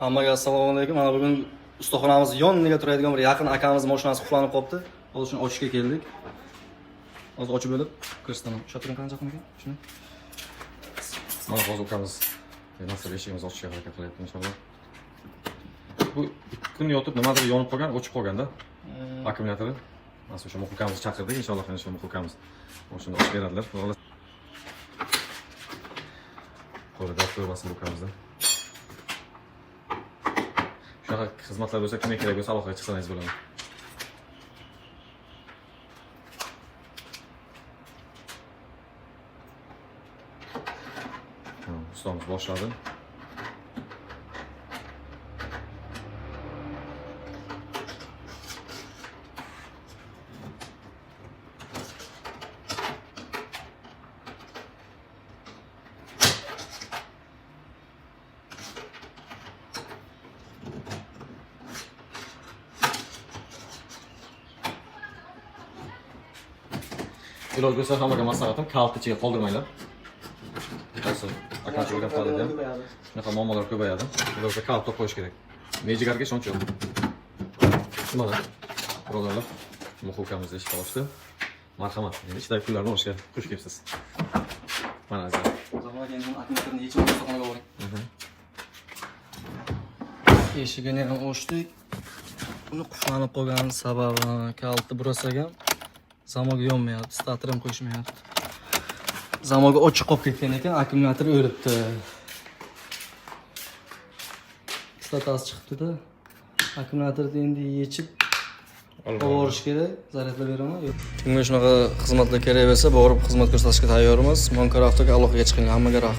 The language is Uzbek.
Hammaga assalomu alaykum. Mana bugun ustaxonamiz yoniga turadigan bir yaqin akamiz mashinasi qullanib qolibdi. Hozir shuni ochishga keldik. Hozir ochib bo'lib kirishdan. Shotring qancha qilgan? Shuni. Mana hozir ukamiz nasib eshigimizni ochishga harakat qilyapti inshaalloh. Bu 2 kun yotib nimadir yonib qolgan, o'chib qolganda akkumulyatori. Mana o'sha ukamizni chaqirdik, inshaalloh o'sha ukamiz shuni ochib beradilar. Qo'lida ko'rmasin ukamizdan. Shunaqa xizmatlar bo'lsa, kimga kerak bo'lsa aloqaga chiqsangiz bo'ladi. Ustamiz boshladi. Iloj bo'lsa hammaga maslahatim kalt ichiga qoldirmanglar. Hozir akachi o'rgatadi ham. Shunaqa muammolar ko'payadi. Ilojda kalt qo'yish kerak. Mejigarga ishonch yo'q. Mana birodarlar, muhokamizni ishga olishdi. Marhamat, ichidagi pullarni olishga xush kelibsiz. Mana azar. Zaman endi akkumulyatorni yechib ustaxonaga boring. Eshigini ham ochdik. Uni qullanib qolgan sababi kalti burasagan. Zamoga yonmayapti, starter ham qo'yishmayapti. Zamoga ochiq qolib ketgan ekan, akkumulyator o'libdi. Statasi chiqibdi-da. Akkumulyatorni endi yechib olib kerak. Zaryadlab beraman. Kimga shunaqa xizmatlar kerak bo'lsa, borib xizmat ko'rsatishga tayyormiz. Monkar avtoga aloqaga chiqing. Hammaga rahmat.